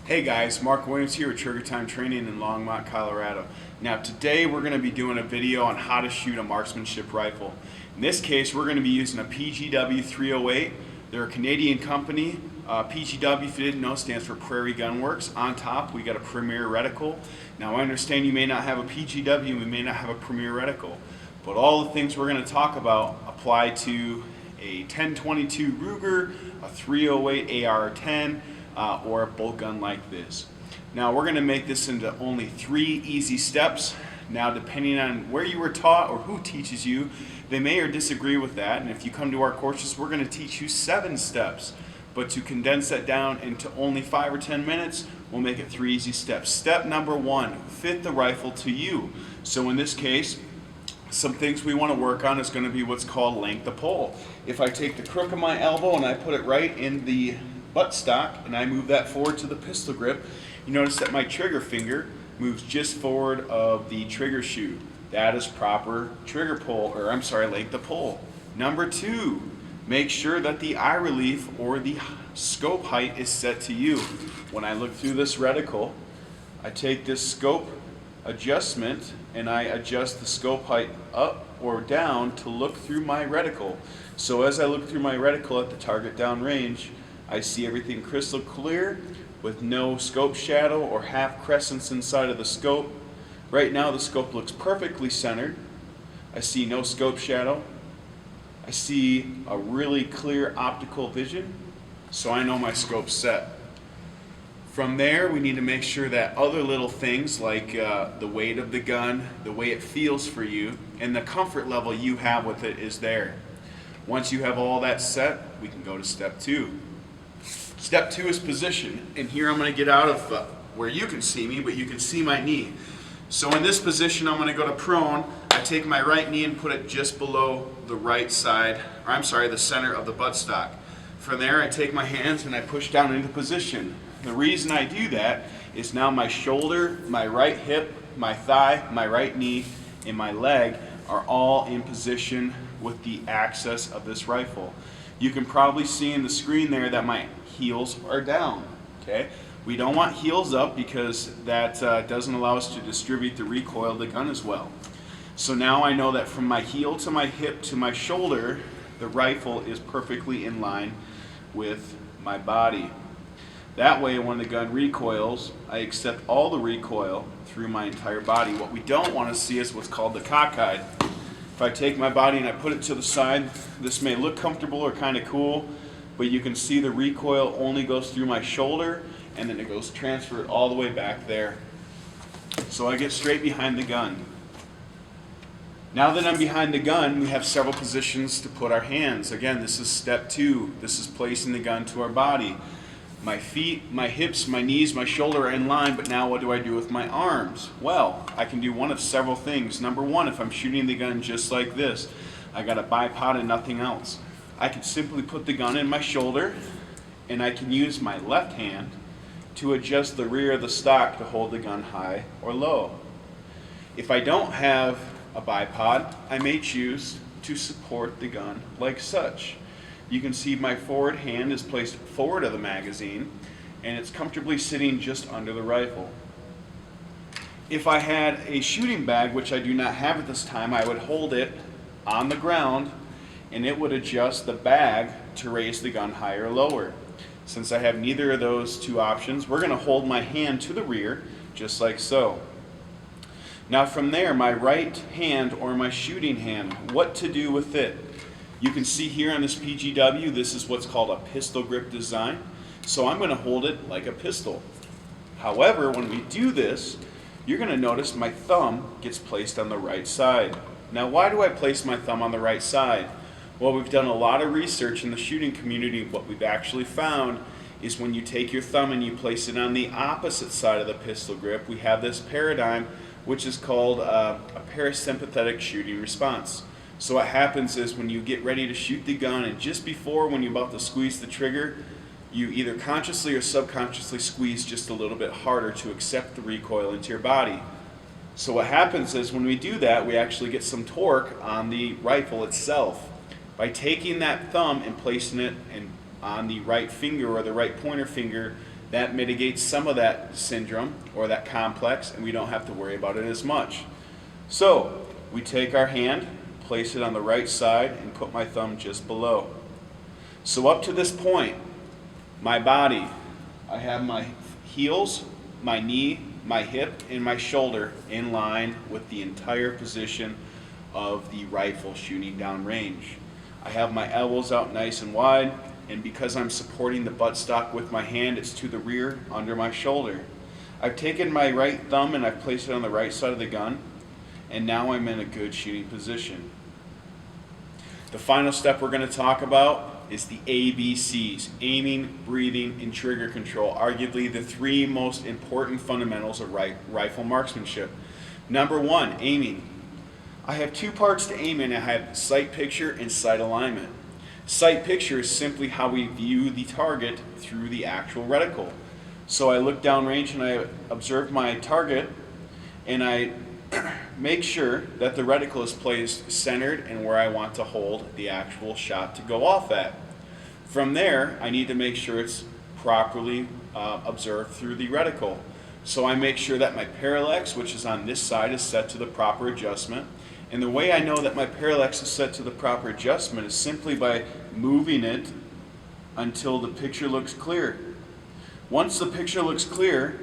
Hey guys, Mark Williams here with Trigger Time Training in Longmont, Colorado. Now today we're going to be doing a video on how to shoot a marksmanship rifle. In this case we're going to be using a PGW 308. They're a Canadian company. PGW, if you didn't know, stands for Prairie Gun Works. On top we got a Premiere reticle. Now I understand you may not have a PGW and we may not have a Premiere reticle, but all the things we're going to talk about apply to a 1022 Ruger, a 308 AR-10, or a bolt gun like this. Now we're going to make this into only 3 easy steps. Now depending on where you were taught or who teaches you, they may or disagree with that, and if you come to our courses we're going to teach you 7 steps. But to condense that down into only 5 or 10 minutes, we'll make it 3 easy steps. Step number 1, fit the rifle to you. So in this case, some things we want to work on is going to be what's called length of pull. If I take the crook of my elbow and I put it right in the buttstock and I move that forward to the pistol grip, you notice that my trigger finger moves just forward of the trigger shoe. That is proper trigger pull, or I'm sorry, length of pull. Number 2, make sure that the eye relief or the scope height is set to you. When I look through this reticle, I take this scope adjustment and I adjust the scope height up or down to look through my reticle. So as I look through my reticle at the target down range, I see everything crystal clear with no scope shadow or half crescents inside of the scope. Right now the scope looks perfectly centered. I see no scope shadow. I see a really clear optical vision, so I know my scope's set. From there we need to make sure that other little things like the weight of the gun, the way it feels for you, and the comfort level you have with it is there. Once you have all that set, we can go to step 2. Step 2 is position, and here I'm going to get out of where you can see me, but you can see my knee. So in this position I'm going to go to prone. I take my right knee and put it just below the right side, or I'm sorry, the center of the buttstock. From there I take my hands and I push down into position. The reason I do that is now my shoulder, my right hip, my thigh, my right knee, and my leg are all in position with the axis of this rifle. You can probably see in the screen there that my heels are down. Okay, we don't want heels up because that doesn't allow us to distribute the recoil of the gun as well. So now I know that from my heel to my hip to my shoulder, the rifle is perfectly in line with my body. That way when the gun recoils, I accept all the recoil through my entire body. What we don't want to see is what's called the cockeyed. If I take my body and I put it to the side, this may look comfortable or kind of cool, but you can see the recoil only goes through my shoulder and then it goes transferred all the way back there. So I get straight behind the gun. Now that I'm behind the gun, we have several positions to put our hands. Again, this is step 2. This is placing the gun to our body. My feet, my hips, my knees, my shoulder are in line, but now what do I do with my arms? Well, I can do one of several things. Number 1, if I'm shooting the gun just like this, I got a bipod and nothing else. I can simply put the gun in my shoulder and I can use my left hand to adjust the rear of the stock to hold the gun high or low. If I don't have a bipod, I may choose to support the gun like such. You can see my forward hand is placed forward of the magazine and it's comfortably sitting just under the rifle. If I had a shooting bag, which I do not have at this time, I would hold it on the ground and it would adjust the bag to raise the gun higher or lower. Since I have neither of those 2 options, we're going to hold my hand to the rear just like so. Now from there, my right hand or my shooting hand, what to do with it? You can see here on this PGW, this is what's called a pistol grip design. So I'm going to hold it like a pistol. However, when we do this, you're going to notice my thumb gets placed on the right side. Now why do I place my thumb on the right side? Well, we've done a lot of research in the shooting community. What we've actually found is when you take your thumb and you place it on the opposite side of the pistol grip, we have this paradigm which is called a parasympathetic shooting response. So what happens is when you get ready to shoot the gun and just before when you're about to squeeze the trigger, you either consciously or subconsciously squeeze just a little bit harder to accept the recoil into your body. So what happens is when we do that, we actually get some torque on the rifle itself. By taking that thumb and placing it on the right finger or the right pointer finger That mitigates some of that syndrome or that complex, and we don't have to worry about it as much. So we take our hand, place it on the right side, and put my thumb just below. So up to this point, my body, I have my heels, my knee, my hip, and my shoulder in line with the entire position of the rifle shooting down range. I have my elbows out nice and wide, and because I'm supporting the buttstock with my hand, it's to the rear under my shoulder. I've taken my right thumb and I've placed it on the right side of the gun, and now I'm in a good shooting position. The final step we're going to talk about is the ABCs: aiming, breathing, and trigger control, arguably the three most important fundamentals of rifle marksmanship. Number one, aiming. I have two parts to aim in. I have sight picture and sight alignment. Sight picture is simply how we view the target through the actual reticle. So I look downrange and I observe my target, and I make sure that the reticle is placed centered and where I want to hold the actual shot to go off at. From there, I need to make sure it's properly observed through the reticle. So I make sure that my parallax, which is on this side, is set to the proper adjustment. And the way I know that my parallax is set to the proper adjustment is simply by moving it until the picture looks clear. Once the picture looks clear,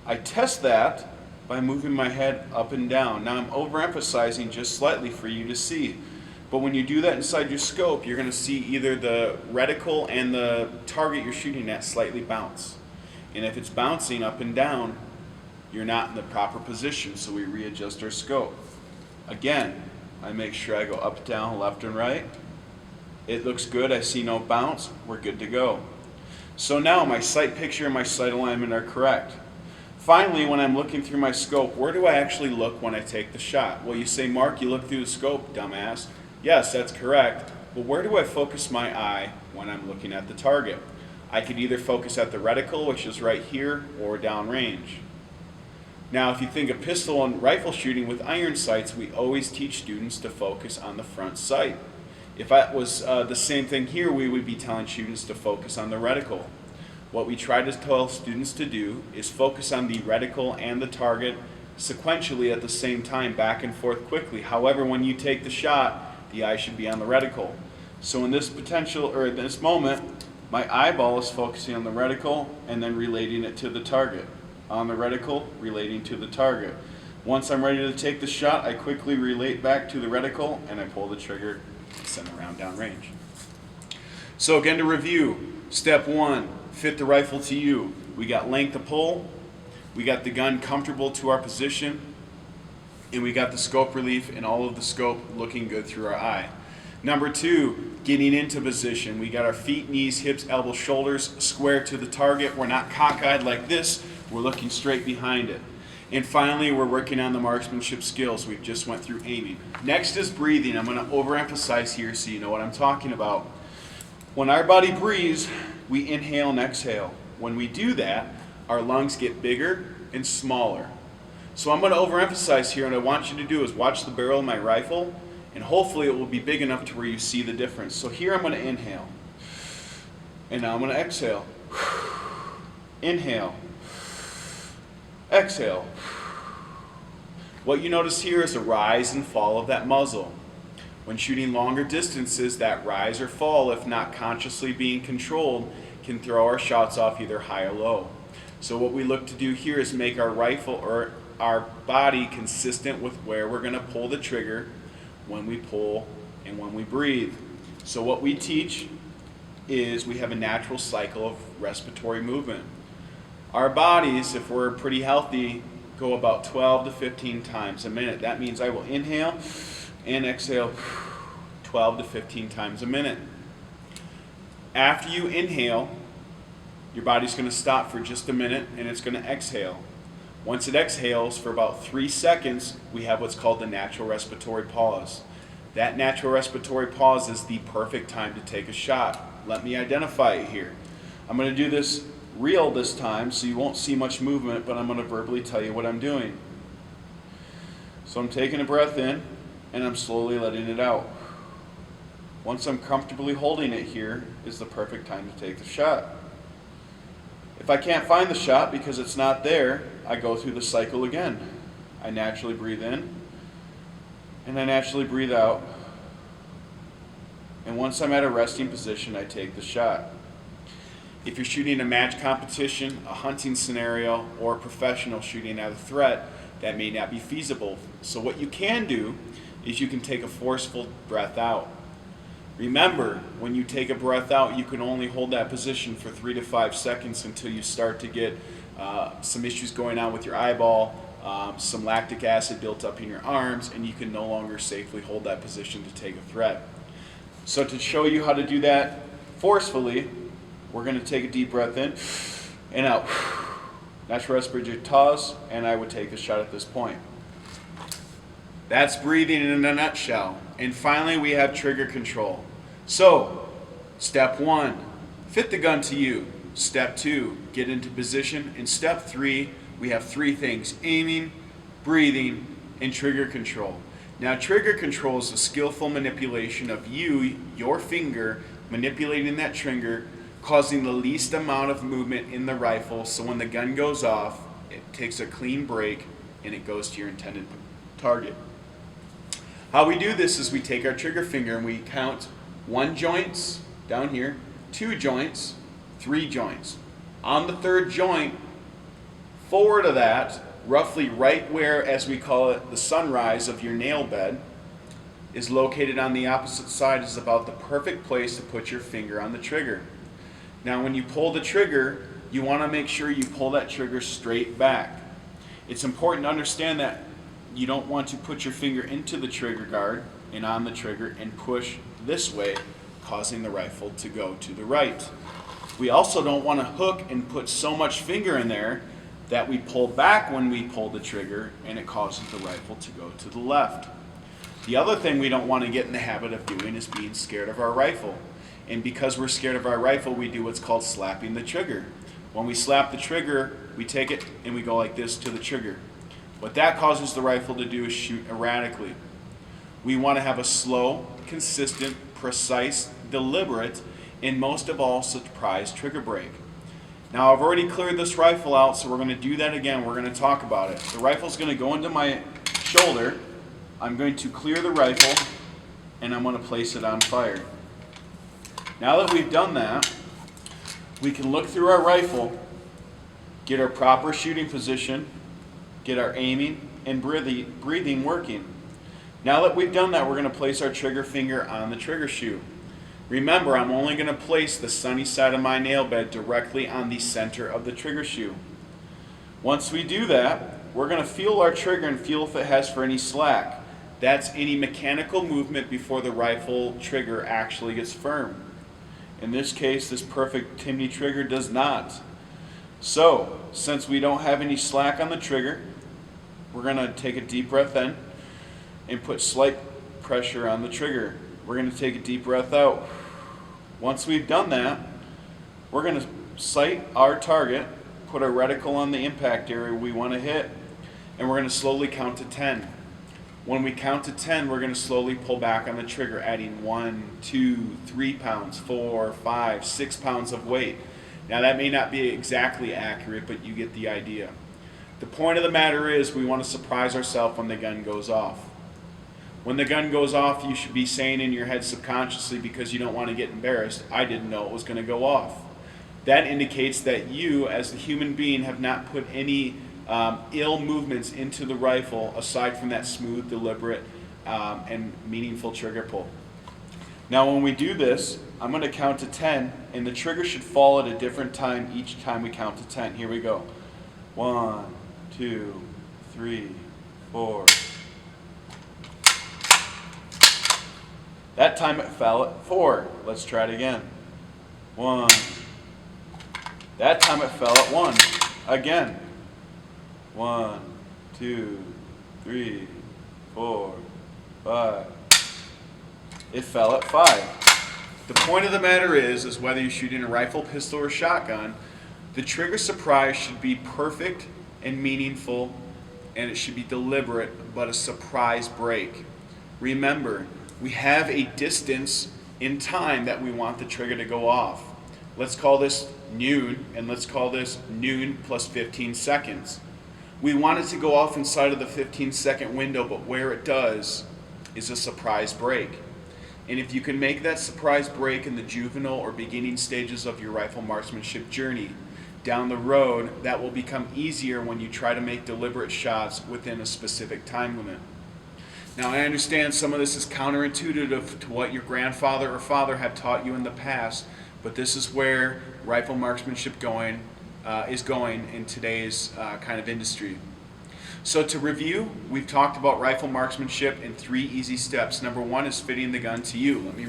I test that by moving my head up and down. Now I'm overemphasizing just slightly for you to see. But when you do that inside your scope, you're going to see either the reticle and the target you're shooting at slightly bounce. And if it's bouncing up and down, you're not in the proper position, so we readjust our scope. Again, I make sure I go up, down, left, and right. It looks good. I see no bounce. We're good to go. So now my sight picture and my sight alignment are correct. Finally, when I'm looking through my scope, where do I actually look when I take the shot? Well, you say, Mark, you look through the scope, dumbass. Yes, that's correct. But where do I focus my eye when I'm looking at the target? I could either focus at the reticle, which is right here, or downrange. Now, if you think of pistol and rifle shooting with iron sights, we always teach students to focus on the front sight. If that was the same thing here, we would be telling students to focus on the reticle. What we try to tell students to do is focus on the reticle and the target sequentially at the same time, back and forth quickly. However, when you take the shot, the eye should be on the reticle. So in this moment, my eyeball is focusing on the reticle and then relating it to the target. On the reticle, relating to the target. Once I'm ready to take the shot, I quickly relate back to the reticle and I pull the trigger and send the round downrange. So again, to review, step one, fit the rifle to you. We got length of pull, we got the gun comfortable to our position, and we got the scope relief and all of the scope looking good through our eye. Number two, getting into position. We got our feet, knees, hips, elbows, shoulders square to the target. We're not cockeyed like this. We're looking straight behind it. And finally, we're working on the marksmanship skills. We just went through aiming. Next is breathing. I'm going to overemphasize here so you know what I'm talking about. When our body breathes, we inhale and exhale. When we do that, our lungs get bigger and smaller. So I'm going to overemphasize here, and what I want you to do is watch the barrel of my rifle, and hopefully it will be big enough to where you see the difference. So here I'm going to inhale, and now I'm going to exhale. Inhale. Exhale. What you notice here is a rise and fall of that muzzle. When shooting longer distances, that rise or fall, if not consciously being controlled, can throw our shots off either high or low. So what we look to do here is make our rifle or our body consistent with where we're going to pull the trigger when we pull and when we breathe. So what we teach is we have a natural cycle of respiratory movement. Our bodies, if we're pretty healthy, go about 12 to 15 times a minute. That means I will inhale and exhale 12 to 15 times a minute. After you inhale, your body's going to stop for just a minute and it's going to exhale. Once it exhales for about 3 seconds, we have what's called the natural respiratory pause. That natural respiratory pause is the perfect time to take a shot. Let me identify it here. I'm going to do this real this time, so you won't see much movement, but I'm going to verbally tell you what I'm doing. So I'm taking a breath in, and I'm slowly letting it out. Once I'm comfortably holding it here is the perfect time to take the shot. If I can't find the shot because it's not there, I go through the cycle again. I naturally breathe in, and I naturally breathe out. And once I'm at a resting position, I take the shot. If you're shooting a match competition, a hunting scenario, or a professional shooting at a threat, that may not be feasible. So what you can do is you can take a forceful breath out. Remember, when you take a breath out, you can only hold that position for 3 to 5 seconds until you start to get some issues going on with your eyeball, some lactic acid built up in your arms, and you can no longer safely hold that position to take a threat. So to show you how to do that forcefully, we're going to take a deep breath in and out. Natural respiratory pause, and I would take the shot at this point. That's breathing in a nutshell. And finally, we have trigger control. So, step 1, fit the gun to you. Step 2, get into position. And step 3, we have 3 things: aiming, breathing, and trigger control. Now, trigger control is a skillful manipulation of your finger, manipulating that trigger, causing the least amount of movement in the rifle, so when the gun goes off, it takes a clean break and it goes to your intended target. How we do this is we take our trigger finger and we count 1 joints down here, 2 joints, 3 joints. On the 3rd joint, forward of that, roughly right where, as we call it, the sunrise of your nail bed, is located on the opposite side, is about the perfect place to put your finger on the trigger. Now when you pull the trigger, you want to make sure you pull that trigger straight back. It's important to understand that you don't want to put your finger into the trigger guard and on the trigger and push this way, causing the rifle to go to the right. We also don't want to hook and put so much finger in there that we pull back when we pull the trigger and it causes the rifle to go to the left. The other thing we don't want to get in the habit of doing is being scared of our rifle. And because we're scared of our rifle, we do what's called slapping the trigger. When we slap the trigger, we take it and we go like this to the trigger. What that causes the rifle to do is shoot erratically. We want to have a slow, consistent, precise, deliberate, and most of all, surprise trigger break. Now I've already cleared this rifle out, so we're going to do that again. We're going to talk about it. The rifle's going to go into my shoulder. I'm going to clear the rifle, and I'm going to place it on fire. Now that we've done that, we can look through our rifle, get our proper shooting position, get our aiming and breathing working. Now that we've done that, we're going to place our trigger finger on the trigger shoe. Remember, I'm only going to place the sunny side of my nail bed directly on the center of the trigger shoe. Once we do that, we're going to feel our trigger and feel if it has for any slack. That's any mechanical movement before the rifle trigger actually gets firm. In this case, this perfect Timney trigger does not. So, since we don't have any slack on the trigger, we're going to take a deep breath in and put slight pressure on the trigger. We're going to take a deep breath out. Once we've done that, we're going to sight our target, put our reticle on the impact area we want to hit, and we're going to slowly count to 10. When we count to 10, we're going to slowly pull back on the trigger, adding 1, 2, 3 pounds, 4, 5, 6 pounds of weight. Now that may not be exactly accurate, but you get the idea. The point of the matter is we want to surprise ourselves when the gun goes off. When the gun goes off, you should be saying in your head subconsciously, because you don't want to get embarrassed, I didn't know it was going to go off. That indicates that you, as the human being, have not put any ill movements into the rifle aside from that smooth, deliberate, and meaningful trigger pull. Now when we do this, I'm going to count to 10, and the trigger should fall at a different time each time we count to 10. Here we go. 1, 2, 3, 4. That time it fell at 4. Let's try it again. 1. That time it fell at 1. Again. 1, 2, 3, 4, 5. It fell at 5. The point of the matter is whether you're shooting a rifle, pistol, or shotgun, the trigger surprise should be perfect and meaningful, and it should be deliberate, but a surprise break. Remember, we have a distance in time that we want the trigger to go off. Let's call this noon, and let's call this noon plus 15 seconds. We want it to go off inside of the 15-second window, but where it does is a surprise break. And if you can make that surprise break in the juvenile or beginning stages of your rifle marksmanship journey, down the road, that will become easier when you try to make deliberate shots within a specific time limit. Now, I understand some of this is counterintuitive to what your grandfather or father have taught you in the past, but this is where rifle marksmanship is going in today's kind of industry. So to review, we've talked about rifle marksmanship in 3 easy steps. Number 1 is fitting the gun to you. Let me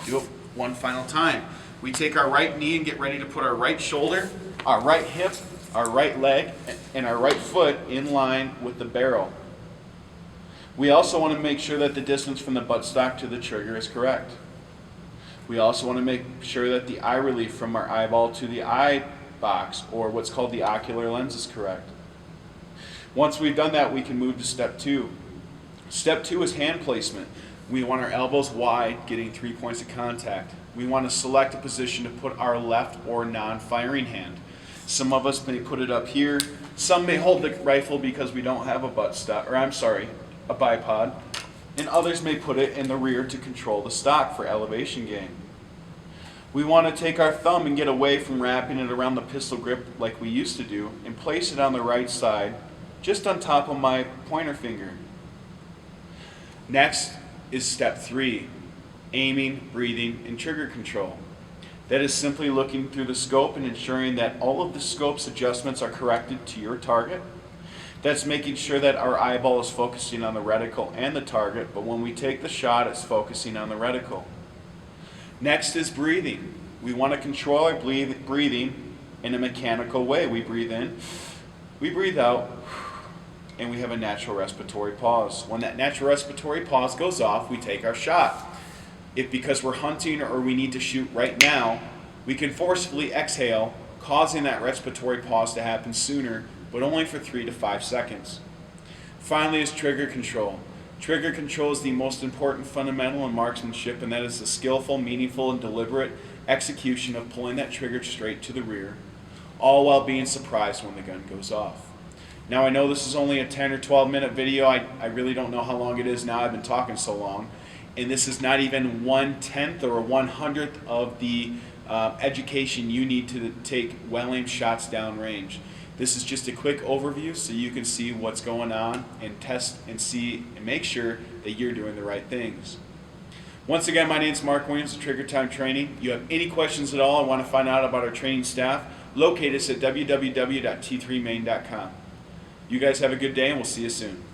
do it one final time. We take our right knee and get ready to put our right shoulder, our right hip, our right leg, and our right foot in line with the barrel. We also want to make sure that the distance from the buttstock to the trigger is correct. We also want to make sure that the eye relief from our eyeball to the eye box, or what's called the ocular lens, is correct. Once we've done that, we can move to step 2. Step 2 is hand placement. We want our elbows wide, getting 3 points of contact. We want to select a position to put our left or non-firing hand. Some of us may put it up here. Some may hold the rifle because we don't have a a bipod. And others may put it in the rear to control the stock for elevation gain. We want to take our thumb and get away from wrapping it around the pistol grip like we used to do and place it on the right side, just on top of my pointer finger. Next is step 3, aiming, breathing, and trigger control. That is simply looking through the scope and ensuring that all of the scope's adjustments are corrected to your target. That's making sure that our eyeball is focusing on the reticle and the target, but when we take the shot, it's focusing on the reticle. Next is breathing. We want to control our breathing in a mechanical way. We breathe in, we breathe out, and we have a natural respiratory pause. When that natural respiratory pause goes off, we take our shot. If because we're hunting or we need to shoot right now, we can forcefully exhale, causing that respiratory pause to happen sooner, but only for 3 to 5 seconds. Finally is trigger control. Trigger control is the most important fundamental in marksmanship, and that is the skillful, meaningful, and deliberate execution of pulling that trigger straight to the rear, all while being surprised when the gun goes off. Now, I know this is only a 10 or 12 minute video. I really don't know how long it is now. I've been talking so long. And this is not even 1/10 or 1/100th of the education you need to take well-aimed shots downrange. This is just a quick overview so you can see what's going on and test and see and make sure that you're doing the right things. Once again, my name is Mark Williams of Trigger Time Training. You have any questions at all and want to find out about our training staff, locate us at www.t3main.com. You guys have a good day, and we'll see you soon.